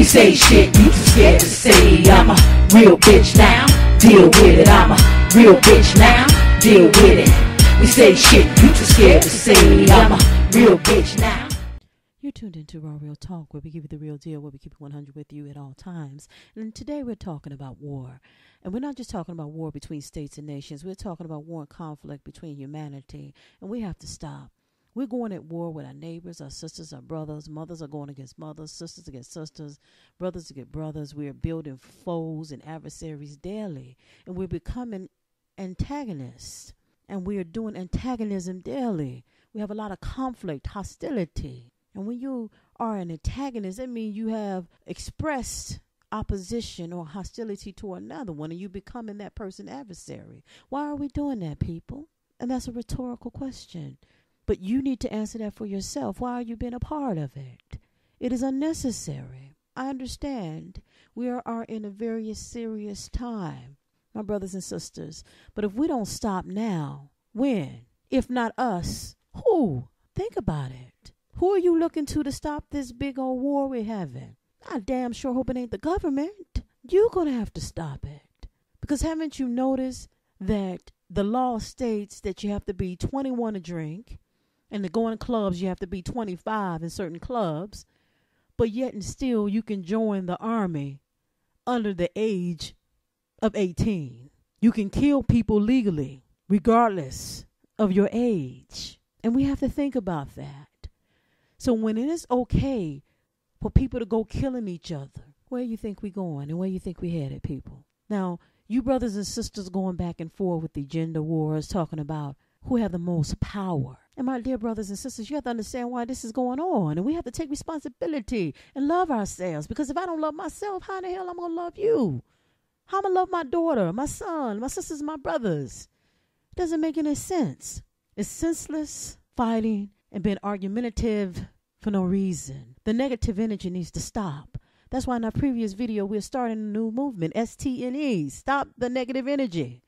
say shit you too scared to say. I'm a real bitch now, deal with it. I'm a real bitch now, deal with it. We say shit you too scared to say. I'm a real bitch now. You're tuned into Raw Real Talk, where we give you the real deal, where we keep it 100 with you at all times. And today we're talking about war. And we're not just talking about war between states and nations. We're talking about war and conflict between humanity. And we have to stop. We're going at war with our neighbors, our sisters, our brothers. Mothers are going against mothers, sisters against sisters, brothers against brothers. We are building foes and adversaries daily. And we're becoming antagonists. And we are doing antagonism daily. We have a lot of conflict, hostility. And when you are an antagonist, that means you have expressed opposition or hostility to another one, and you becoming that person's adversary. Why are we doing that, people? And that's a rhetorical question. But you need to answer that for yourself. Why are you being a part of it? It is unnecessary. I understand we are in a very serious time, my brothers and sisters. But if we don't stop now, when? If not us, who? Think about it. Who are you looking to stop this big old war we're having? I damn sure hope it ain't the government. You're going to have to stop it. Because haven't you noticed that the law states that you have to be 21 to drink, and to go in clubs you have to be 25 in certain clubs, but yet and still you can join the army under the age of 18. You can kill people legally regardless of your age. And we have to think about that. So when it is okay for people to go killing each other, where you think we going and where you think we headed, people? Now, you brothers and sisters going back and forth with the gender wars, talking about who have the most power. And my dear brothers and sisters, you have to understand why this is going on. And we have to take responsibility and love ourselves. Because if I don't love myself, how the hell am I going to love you? How am I going to love my daughter, my son, my sisters, my brothers? It doesn't make any sense. It's senseless fighting and being argumentative for no reason. The negative energy needs to stop. That's why in our previous video, we're starting a new movement, STNE, Stop the Negative Energy.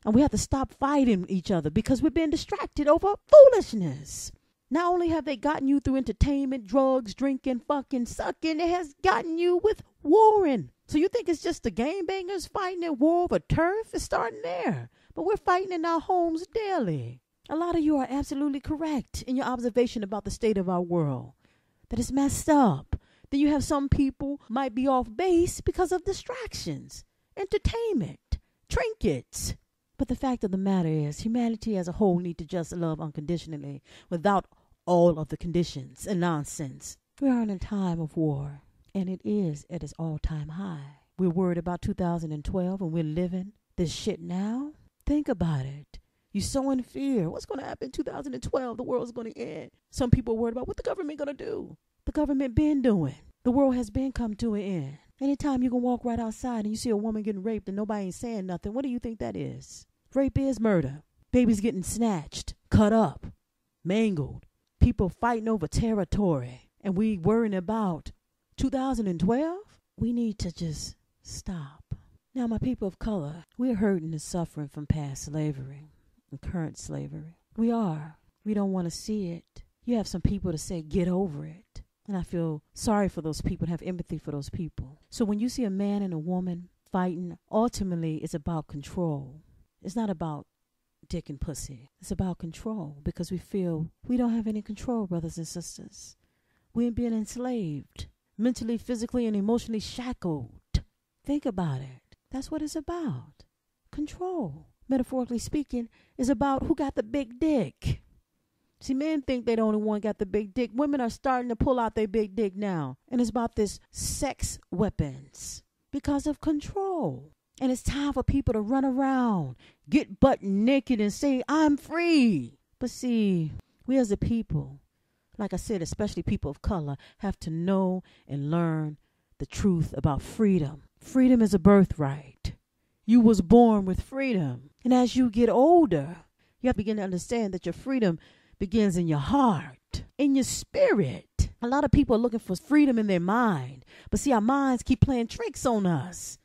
And we have to stop fighting each other because we're being distracted over foolishness. Not only have they gotten you through entertainment, drugs, drinking, fucking, sucking, it has gotten you with warring. So you think it's just the game bangers fighting at war over turf? It's starting there. But we're fighting in our homes daily. A lot of you are absolutely correct in your observation about the state of our world. That it's messed up. Then you have some people might be off base because of distractions, entertainment, trinkets. But the fact of the matter is, humanity as a whole need to just love unconditionally without all of the conditions and nonsense. We are in a time of war, and it is at its all-time high. We're worried about 2012, and we're living this shit now. Think about it. You're so in fear. What's going to happen in 2012? The world's going to end. Some people are worried about what the government going to do. The government been doing. The world has been come to an end. Anytime you can walk right outside and you see a woman getting raped and nobody ain't saying nothing, what do you think that is? Rape is murder. Babies getting snatched, cut up, mangled. People fighting over territory. And we worrying about 2012? We need to just stop. Now, my people of color, we're hurting and suffering from past slavery and current slavery. We are. We don't want to see it. You have some people to say, get over it. And I feel sorry for those people and have empathy for those people. So when you see a man and a woman fighting, ultimately it's about control. It's not about dick and pussy. It's about control because we feel we don't have any control, brothers and sisters. We're being enslaved, mentally, physically, and emotionally shackled. Think about it. That's what it's about. Control, metaphorically speaking, is about who got the big dick. See, men think they the only one got the big dick. Women are starting to pull out their big dick now. And it's about this sex weapons because of control. And it's time for people to run around, get butt naked and say, I'm free. But see, we as a people, like I said, especially people of color, have to know and learn the truth about freedom. Freedom is a birthright. You was born with freedom. And as you get older, you have to begin to understand that your freedom begins in your heart, in your spirit. A lot of people are looking for freedom in their mind. But see, our minds keep playing tricks on us.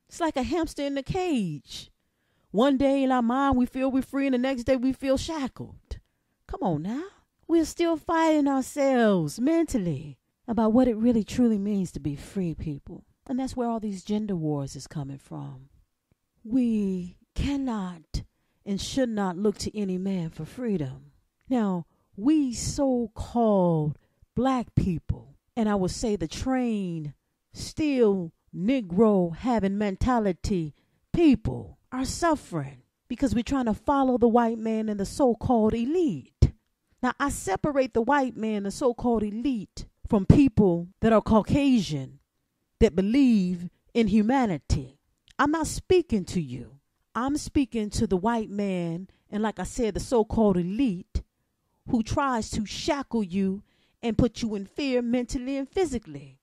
It's like a hamster in a cage. One day in our mind, we feel we're free, and the next day we feel shackled. Come on now. We're still fighting ourselves mentally. about what it really truly means to be free, people. And that's where all these gender wars is coming from. We cannot and should not look to any man for freedom. Now, we so-called black people, and I would say the trained, still Negro having mentality people, are suffering because we're trying to follow the white man and the so-called elite. Now, I separate the white man, the so-called elite, from people that are Caucasian, that believe in humanity. I'm not speaking to you. I'm speaking to the white man, and like I said, the so-called elite, who tries to shackle you and put you in fear mentally and physically.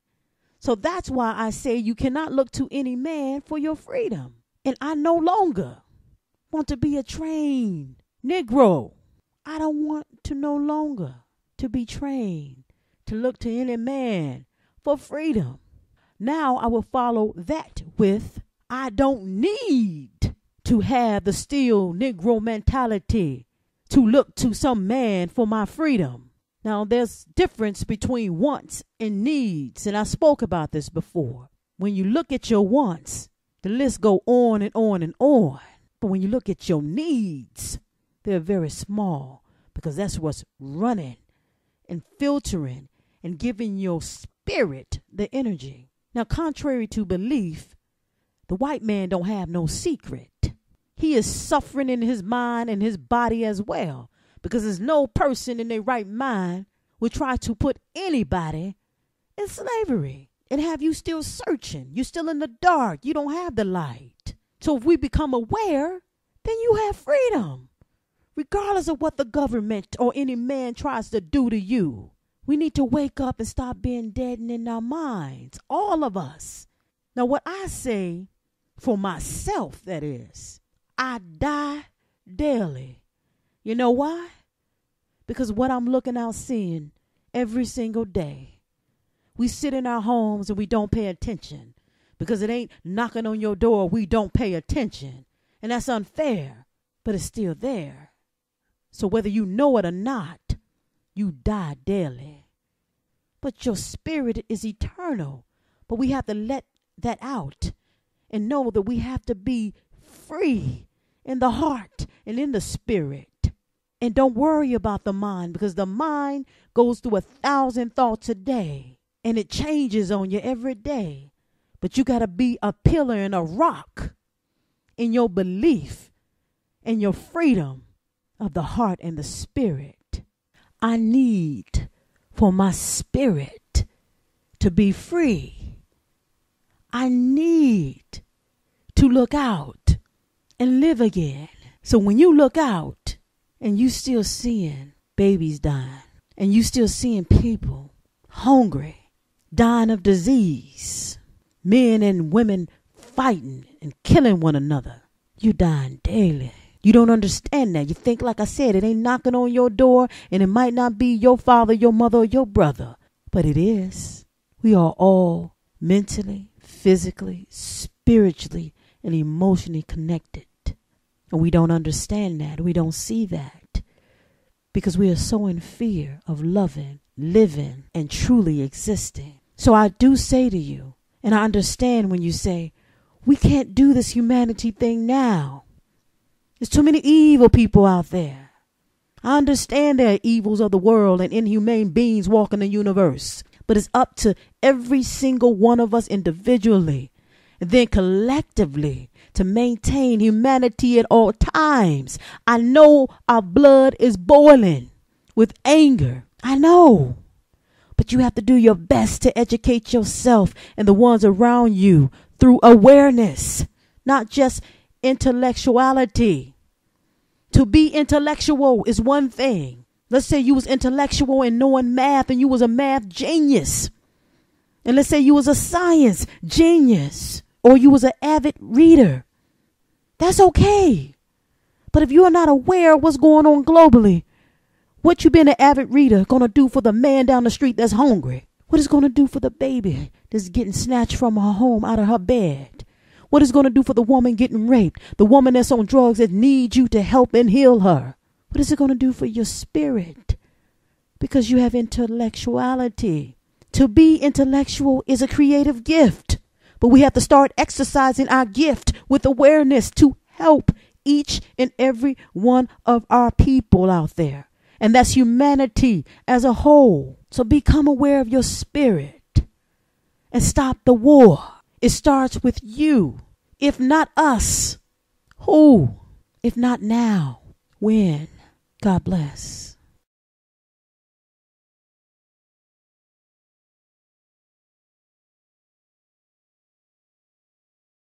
So that's why I say you cannot look to any man for your freedom. And I no longer want to be a trained Negro. I don't want to no longer to be trained to look to any man for freedom. Now I will follow that with, I don't need to have the still Negro mentality to look to some man for my freedom. Now there's difference between wants and needs, and I spoke about this before. When you look at your wants, the list go on and on and on. But when you look at your needs, they're very small, because that's what's running and filtering and giving your spirit the energy. Now, contrary to belief, the white man don't have no secret. He is suffering in his mind and his body as well, because there's no person in their right mind would try to put anybody in slavery and have you still searching. You're still in the dark. You don't have the light. So if we become aware, then you have freedom, regardless of what the government or any man tries to do to you. We need to wake up and stop being deadened in our minds, all of us. Now, what I say for myself, that is, I die daily. You know why? Because what I'm looking out seeing every single day. We sit in our homes and we don't pay attention because it ain't knocking on your door. We don't pay attention. And that's unfair, but it's still there. So whether you know it or not, you die daily. But your spirit is eternal. But we have to let that out and know that we have to be free in the heart and in the spirit. And don't worry about the mind, because the mind goes through 1,000 thoughts a day and it changes on you every day. But you got to be a pillar and a rock in your belief and your freedom of the heart and the spirit. I need for my spirit to be free. I need to look out and live again. So when you look out and you still seeing babies dying, and you still seeing people hungry, dying of disease, men and women fighting and killing one another, you dying daily. You don't understand that. You think, like I said, it ain't knocking on your door, and it might not be your father, your mother, or your brother, but it is. We are all mentally, physically, spiritually, and emotionally connected. And we don't understand that. We don't see that because we are so in fear of loving, living, and truly existing. So I do say to you, and I understand when you say, we can't do this humanity thing now. There's too many evil people out there. I understand there are evils of the world and inhumane beings walking the universe. But it's up to every single one of us individually and then collectively to maintain humanity at all times. I know our blood is boiling with anger. I know. But you have to do your best to educate yourself and the ones around you through awareness, not just intellectuality. To be intellectual is one thing. Let's say you was intellectual and knowing math and you was a math genius. And let's say you was a science genius or you was an avid reader. That's okay. But if you are not aware of what's going on globally, what you being an avid reader going to do for the man down the street that's hungry? What is going to do for the baby that's getting snatched from her home out of her bed? What is going to do for the woman getting raped? The woman that's on drugs that needs you to help and heal her? What is it going to do for your spirit? Because you have intellectuality To be intellectual is a creative gift, but we have to start exercising our gift with awareness to help each and every one of our people out there. And that's humanity as a whole. So become aware of your spirit and stop the war. It starts with you. If not us, who? If not now, when? God bless.